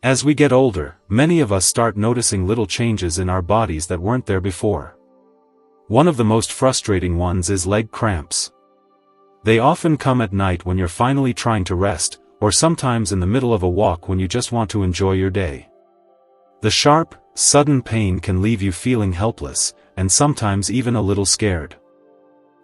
As we get older, many of us start noticing little changes in our bodies that weren't there before. One of the most frustrating ones is leg cramps. They often come at night when you're finally trying to rest, or sometimes in the middle of a walk when you just want to enjoy your day. The sharp, sudden pain can leave you feeling helpless, and sometimes even a little scared.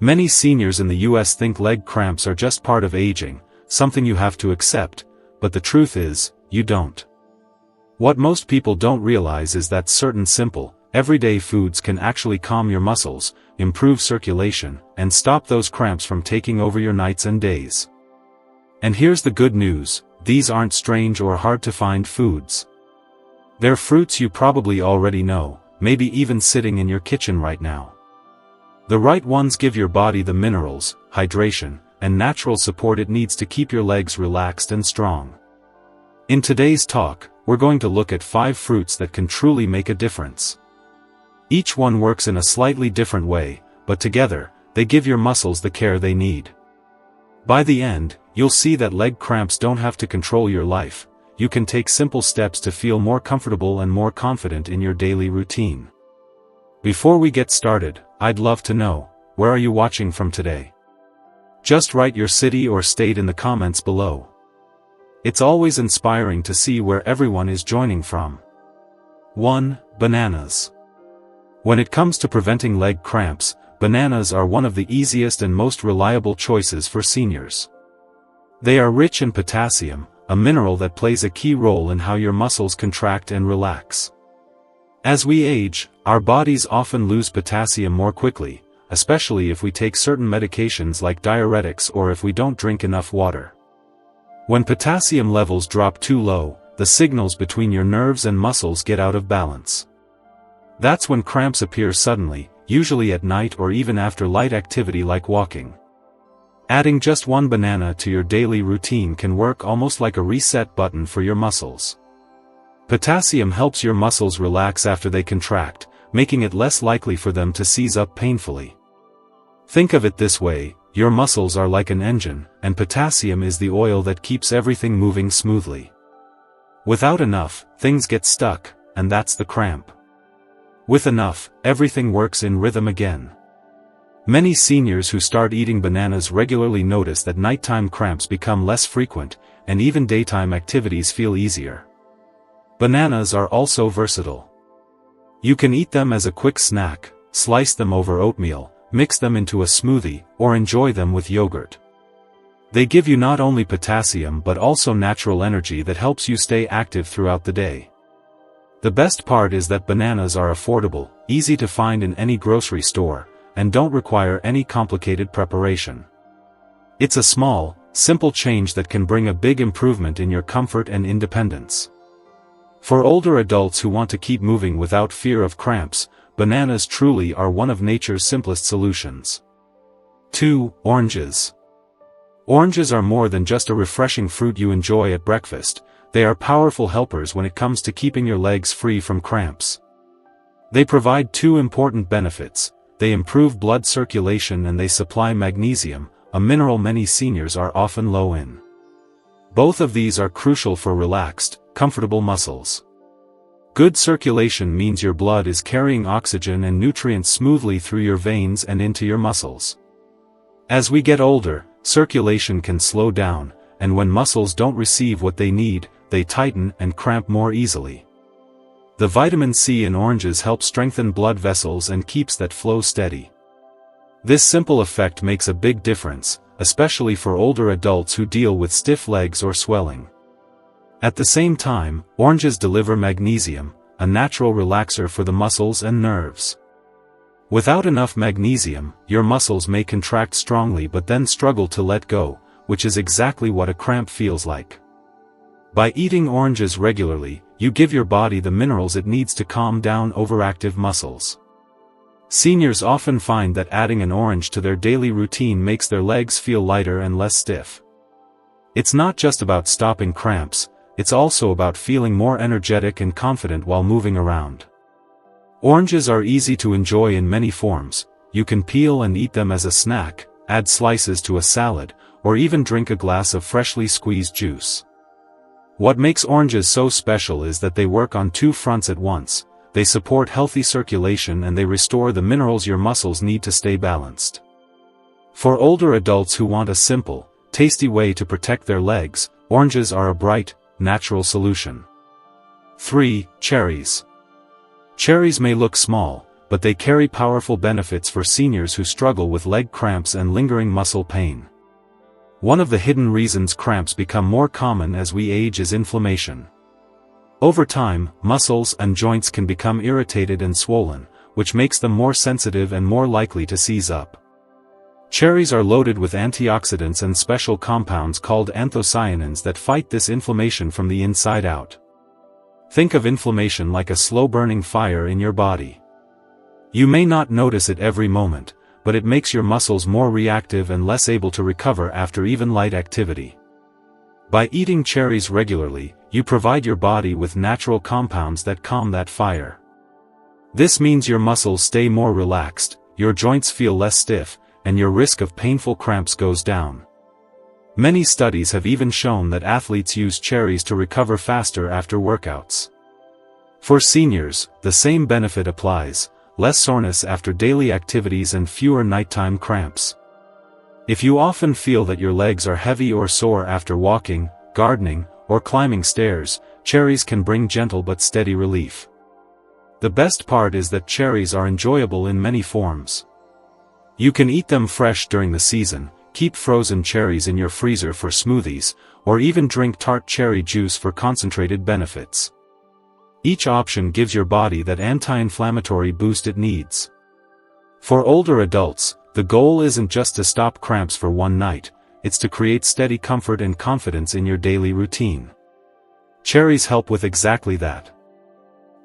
Many seniors in the US think leg cramps are just part of aging, something you have to accept, but the truth is, you don't. What most people don't realize is that certain simple, everyday foods can actually calm your muscles, improve circulation, and stop those cramps from taking over your nights and days. And here's the good news, these aren't strange or hard to find foods. They're fruits you probably already know, maybe even sitting in your kitchen right now. The right ones give your body the minerals, hydration, and natural support it needs to keep your legs relaxed and strong. In today's talk, we're going to look at 5 fruits that can truly make a difference. Each one works in a slightly different way, but together, they give your muscles the care they need. By the end, you'll see that leg cramps don't have to control your life. You can take simple steps to feel more comfortable and more confident in your daily routine. Before we get started, I'd love to know, where are you watching from today? Just write your city or state in the comments below. It's always inspiring to see where everyone is joining from. 1. Bananas. When it comes to preventing leg cramps, bananas are one of the easiest and most reliable choices for seniors. They are rich in potassium, a mineral that plays a key role in how your muscles contract and relax. As we age, our bodies often lose potassium more quickly, especially if we take certain medications like diuretics or if we don't drink enough water. When potassium levels drop too low, the signals between your nerves and muscles get out of balance. That's when cramps appear suddenly, usually at night or even after light activity like walking. Adding just one banana to your daily routine can work almost like a reset button for your muscles. Potassium helps your muscles relax after they contract, making it less likely for them to seize up painfully. Think of it this way, your muscles are like an engine, and potassium is the oil that keeps everything moving smoothly. Without enough, things get stuck, and that's the cramp. With enough, everything works in rhythm again. Many seniors who start eating bananas regularly notice that nighttime cramps become less frequent, and even daytime activities feel easier. Bananas are also versatile. You can eat them as a quick snack, slice them over oatmeal, mix them into a smoothie, or enjoy them with yogurt. They give you not only potassium but also natural energy that helps you stay active throughout the day. The best part is that bananas are affordable, easy to find in any grocery store, and don't require any complicated preparation. It's a small, simple change that can bring a big improvement in your comfort and independence. For older adults who want to keep moving without fear of cramps, bananas truly are one of nature's simplest solutions. 2. Oranges. Oranges are more than just a refreshing fruit you enjoy at breakfast. They are powerful helpers when it comes to keeping your legs free from cramps. They provide 2 important benefits. They improve blood circulation and they supply magnesium, a mineral many seniors are often low in. Both of these are crucial for relaxed, comfortable muscles. Good circulation means your blood is carrying oxygen and nutrients smoothly through your veins and into your muscles. As we get older, circulation can slow down, and when muscles don't receive what they need, they tighten and cramp more easily. The vitamin C in oranges helps strengthen blood vessels and keeps that flow steady. This simple effect makes a big difference, especially for older adults who deal with stiff legs or swelling. At the same time, oranges deliver magnesium, a natural relaxer for the muscles and nerves. Without enough magnesium, your muscles may contract strongly but then struggle to let go, which is exactly what a cramp feels like. By eating oranges regularly, you give your body the minerals it needs to calm down overactive muscles. Seniors often find that adding an orange to their daily routine makes their legs feel lighter and less stiff. It's not just about stopping cramps, it's also about feeling more energetic and confident while moving around. Oranges are easy to enjoy in many forms. You can peel and eat them as a snack, add slices to a salad, or even drink a glass of freshly squeezed juice. What makes oranges so special is that they work on two fronts at once. They support healthy circulation and they restore the minerals your muscles need to stay balanced. For older adults who want a simple, tasty way to protect their legs, oranges are a bright, natural solution. 3. Cherries. Cherries may look small, but they carry powerful benefits for seniors who struggle with leg cramps and lingering muscle pain. One of the hidden reasons cramps become more common as we age is inflammation. Over time, muscles and joints can become irritated and swollen, which makes them more sensitive and more likely to seize up. Cherries are loaded with antioxidants and special compounds called anthocyanins that fight this inflammation from the inside out. Think of inflammation like a slow-burning fire in your body. You may not notice it every moment, but it makes your muscles more reactive and less able to recover after even light activity. By eating cherries regularly, you provide your body with natural compounds that calm that fire. This means your muscles stay more relaxed, your joints feel less stiff, and your risk of painful cramps goes down. Many studies have even shown that athletes use cherries to recover faster after workouts. For seniors, the same benefit applies: less soreness after daily activities and fewer nighttime cramps. If you often feel that your legs are heavy or sore after walking, gardening, or climbing stairs, cherries can bring gentle but steady relief. The best part is that cherries are enjoyable in many forms. You can eat them fresh during the season, keep frozen cherries in your freezer for smoothies, or even drink tart cherry juice for concentrated benefits. Each option gives your body that anti-inflammatory boost it needs. For older adults, the goal isn't just to stop cramps for one night, it's to create steady comfort and confidence in your daily routine. Cherries help with exactly that.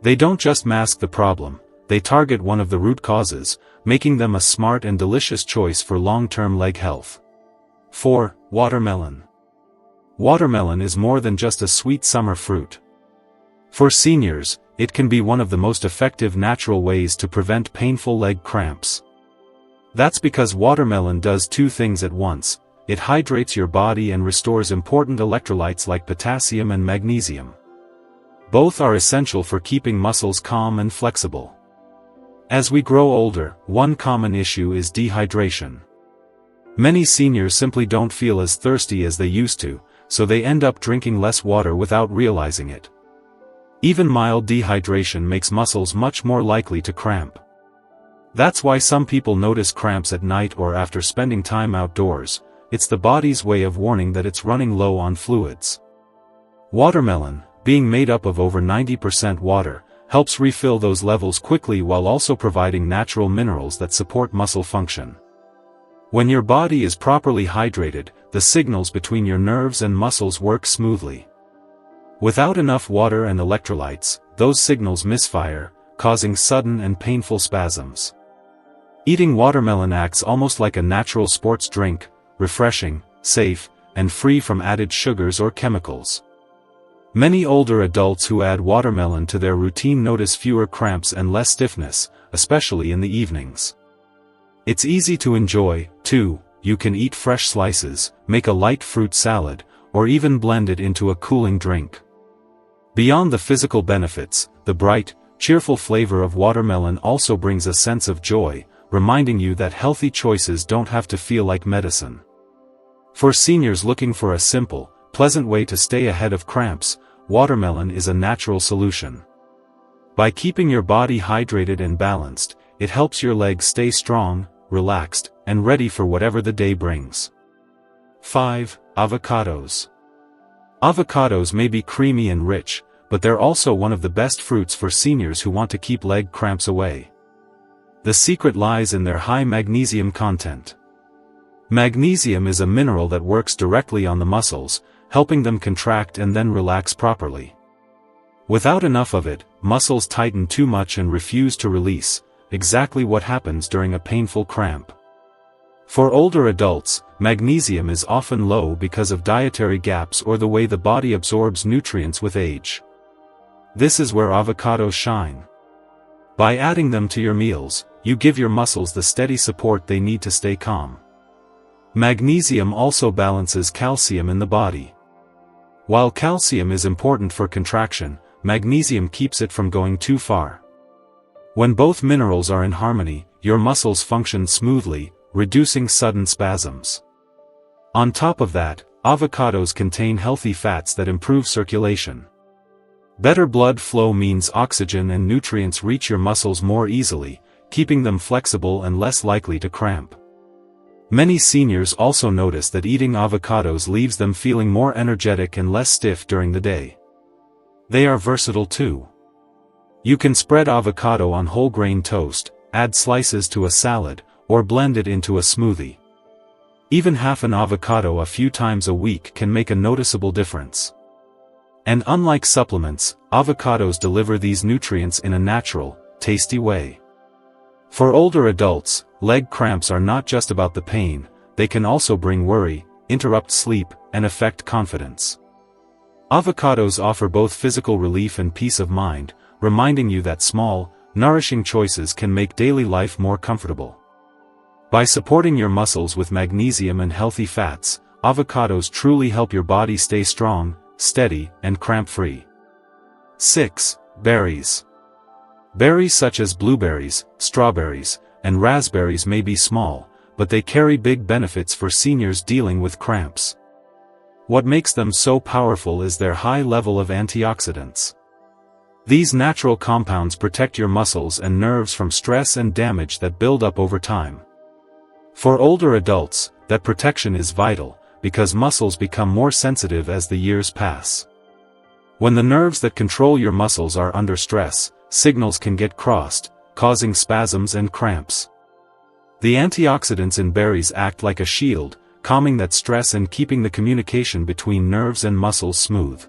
They don't just mask the problem, they target one of the root causes, making them a smart and delicious choice for long-term leg health. 4. Watermelon. Watermelon is more than just a sweet summer fruit. For seniors, it can be one of the most effective natural ways to prevent painful leg cramps. That's because watermelon does two things at once: it hydrates your body and restores important electrolytes like potassium and magnesium. Both are essential for keeping muscles calm and flexible. As we grow older, one common issue is dehydration. Many seniors simply don't feel as thirsty as they used to, so they end up drinking less water without realizing it. Even mild dehydration makes muscles much more likely to cramp. That's why some people notice cramps at night or after spending time outdoors. It's the body's way of warning that it's running low on fluids. Watermelon, being made up of over 90% water, helps refill those levels quickly while also providing natural minerals that support muscle function. When your body is properly hydrated, the signals between your nerves and muscles work smoothly. Without enough water and electrolytes, those signals misfire, causing sudden and painful spasms. Eating watermelon acts almost like a natural sports drink, refreshing, safe, and free from added sugars or chemicals. Many older adults who add watermelon to their routine notice fewer cramps and less stiffness, especially in the evenings. It's easy to enjoy, too. You can eat fresh slices, make a light fruit salad, or even blend it into a cooling drink. Beyond the physical benefits, the bright, cheerful flavor of watermelon also brings a sense of joy, reminding you that healthy choices don't have to feel like medicine. For seniors looking for a simple, pleasant way to stay ahead of cramps, watermelon is a natural solution. By keeping your body hydrated and balanced, it helps your legs stay strong, relaxed, and ready for whatever the day brings. 5. Avocados. Avocados may be creamy and rich, but they're also one of the best fruits for seniors who want to keep leg cramps away. The secret lies in their high magnesium content. Magnesium is a mineral that works directly on the muscles, helping them contract and then relax properly. Without enough of it, muscles tighten too much and refuse to release, exactly what happens during a painful cramp. For older adults, magnesium is often low because of dietary gaps or the way the body absorbs nutrients with age. This is where avocados shine. By adding them to your meals, you give your muscles the steady support they need to stay calm. Magnesium also balances calcium in the body. While calcium is important for contraction, magnesium keeps it from going too far. When both minerals are in harmony, your muscles function smoothly, reducing sudden spasms. On top of that, avocados contain healthy fats that improve circulation. Better blood flow means oxygen and nutrients reach your muscles more easily, keeping them flexible and less likely to cramp. Many seniors also notice that eating avocados leaves them feeling more energetic and less stiff during the day. They are versatile too. You can spread avocado on whole grain toast, add slices to a salad, or blend it into a smoothie. Even half an avocado a few times a week can make a noticeable difference. And unlike supplements, avocados deliver these nutrients in a natural, tasty way. For older adults, leg cramps are not just about the pain, they can also bring worry, interrupt sleep, and affect confidence. Avocados offer both physical relief and peace of mind, reminding you that small, nourishing choices can make daily life more comfortable. By supporting your muscles with magnesium and healthy fats, avocados truly help your body stay strong, steady, and cramp-free. 6. Berries. Berries such as blueberries, strawberries, and raspberries may be small, but they carry big benefits for seniors dealing with cramps. What makes them so powerful is their high level of antioxidants. These natural compounds protect your muscles and nerves from stress and damage that build up over time. For older adults, that protection is vital, because muscles become more sensitive as the years pass. When the nerves that control your muscles are under stress, signals can get crossed, causing spasms and cramps. The antioxidants in berries act like a shield, calming that stress and keeping the communication between nerves and muscles smooth.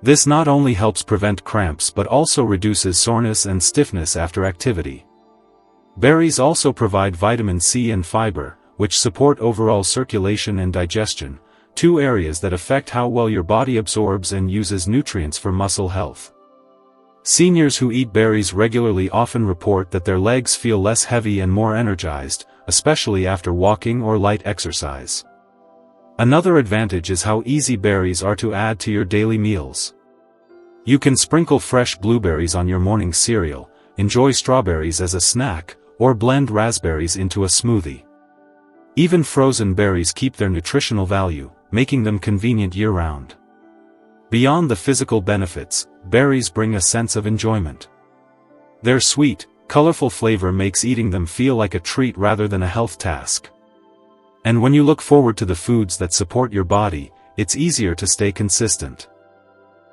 This not only helps prevent cramps but also reduces soreness and stiffness after activity. Berries also provide vitamin C and fiber, which support overall circulation and digestion, two areas that affect how well your body absorbs and uses nutrients for muscle health. Seniors who eat berries regularly often report that their legs feel less heavy and more energized, especially after walking or light exercise. Another advantage is how easy berries are to add to your daily meals. You can sprinkle fresh blueberries on your morning cereal, enjoy strawberries as a snack, or blend raspberries into a smoothie. Even frozen berries keep their nutritional value, making them convenient year-round. Beyond the physical benefits, berries bring a sense of enjoyment. Their sweet, colorful flavor makes eating them feel like a treat rather than a health task. And when you look forward to the foods that support your body, it's easier to stay consistent.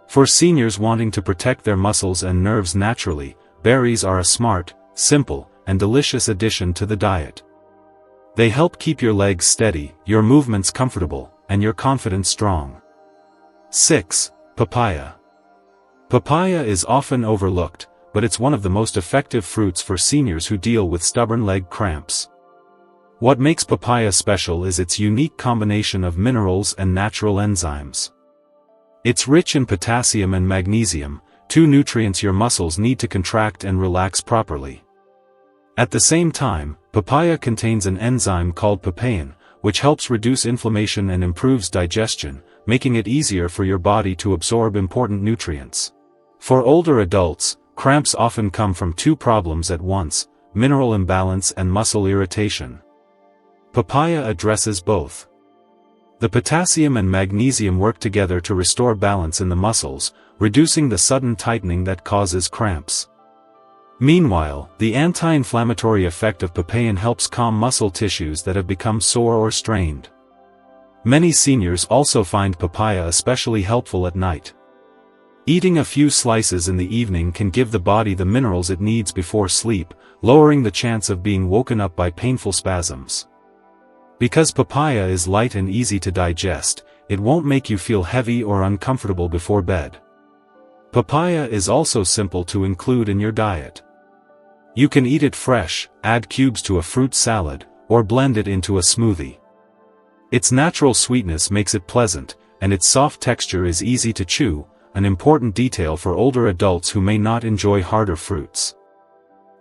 For seniors wanting to protect their muscles and nerves naturally, berries are a smart, simple, and delicious addition to the diet. They help keep your legs steady, your movements comfortable, and your confidence strong. 6. Papaya. Papaya is often overlooked, but it's one of the most effective fruits for seniors who deal with stubborn leg cramps. What makes papaya special is its unique combination of minerals and natural enzymes. It's rich in potassium and magnesium, two nutrients your muscles need to contract and relax properly. At the same time, papaya contains an enzyme called papain, which helps reduce inflammation and improves digestion, making it easier for your body to absorb important nutrients. For older adults, cramps often come from two problems at once: mineral imbalance and muscle irritation. Papaya addresses both. The potassium and magnesium work together to restore balance in the muscles, reducing the sudden tightening that causes cramps. Meanwhile, the anti-inflammatory effect of papain helps calm muscle tissues that have become sore or strained. Many seniors also find papaya especially helpful at night. Eating a few slices in the evening can give the body the minerals it needs before sleep, lowering the chance of being woken up by painful spasms. Because papaya is light and easy to digest, it won't make you feel heavy or uncomfortable before bed. Papaya is also simple to include in your diet. You can eat it fresh, add cubes to a fruit salad, or blend it into a smoothie. Its natural sweetness makes it pleasant, and its soft texture is easy to chew, an important detail for older adults who may not enjoy harder fruits.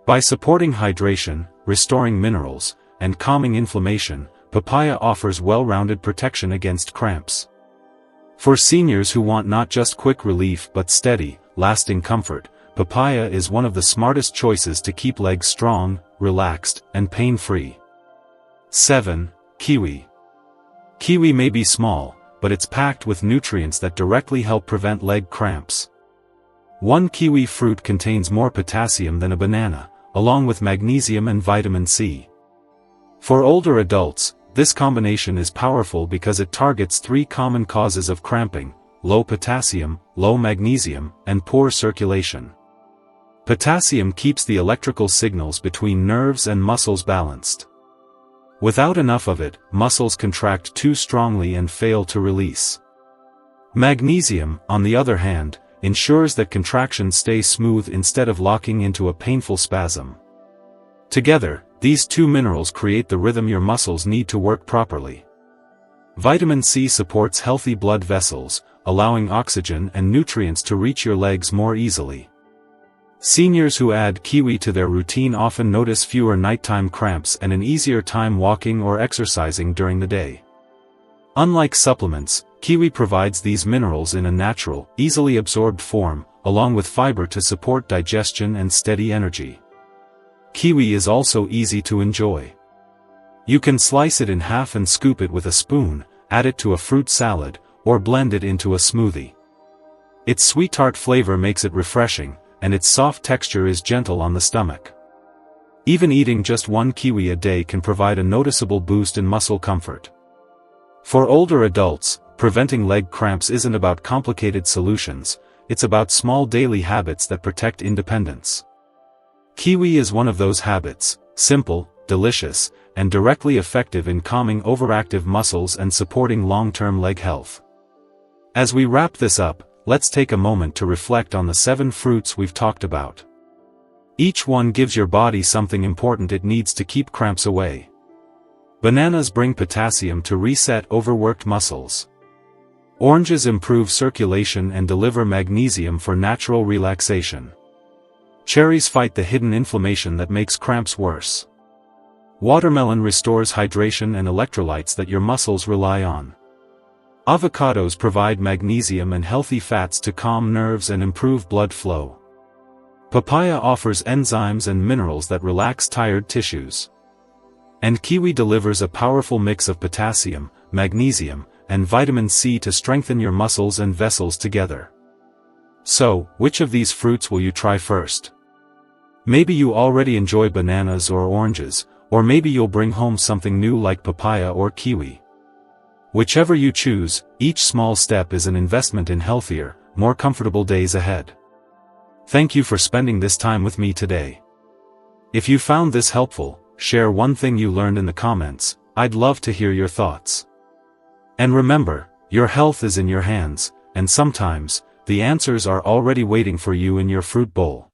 By supporting hydration, restoring minerals, and calming inflammation, papaya offers well-rounded protection against cramps. For seniors who want not just quick relief but steady, lasting comfort, papaya is one of the smartest choices to keep legs strong, relaxed, and pain-free. 7. Kiwi. Kiwi may be small, but it's packed with nutrients that directly help prevent leg cramps. One kiwi fruit contains more potassium than a banana, along with magnesium and vitamin C. For older adults, this combination is powerful because it targets 3 common causes of cramping: low potassium, low magnesium, and poor circulation. Potassium keeps the electrical signals between nerves and muscles balanced. Without enough of it, muscles contract too strongly and fail to release. Magnesium, on the other hand, ensures that contractions stay smooth instead of locking into a painful spasm. Together, these 2 minerals create the rhythm your muscles need to work properly. Vitamin C supports healthy blood vessels, allowing oxygen and nutrients to reach your legs more easily. Seniors who add kiwi to their routine often notice fewer nighttime cramps and an easier time walking or exercising during the day. Unlike supplements, kiwi provides these minerals in a natural, easily absorbed form, along with fiber to support digestion and steady energy. Kiwi is also easy to enjoy. You can slice it in half and scoop it with a spoon, add it to a fruit salad, or blend it into a smoothie. Its sweet-tart flavor makes it refreshing, and its soft texture is gentle on the stomach. Even eating just 1 kiwi a day can provide a noticeable boost in muscle comfort. For older adults, preventing leg cramps isn't about complicated solutions, it's about small daily habits that protect independence. Kiwi is one of those habits, simple, delicious, and directly effective in calming overactive muscles and supporting long-term leg health. As we wrap this up, let's take a moment to reflect on the 7 fruits we've talked about. Each one gives your body something important it needs to keep cramps away. Bananas bring potassium to reset overworked muscles. Oranges improve circulation and deliver magnesium for natural relaxation. Cherries fight the hidden inflammation that makes cramps worse. Watermelon restores hydration and electrolytes that your muscles rely on. Avocados provide magnesium and healthy fats to calm nerves and improve blood flow. Papaya offers enzymes and minerals that relax tired tissues. And kiwi delivers a powerful mix of potassium, magnesium, and vitamin C to strengthen your muscles and vessels together. So, which of these fruits will you try first? Maybe you already enjoy bananas or oranges, or maybe you'll bring home something new like papaya or kiwi. Whichever you choose, each small step is an investment in healthier, more comfortable days ahead. Thank you for spending this time with me today. If you found this helpful, share one thing you learned in the comments. I'd love to hear your thoughts. And remember, your health is in your hands, and sometimes, the answers are already waiting for you in your fruit bowl.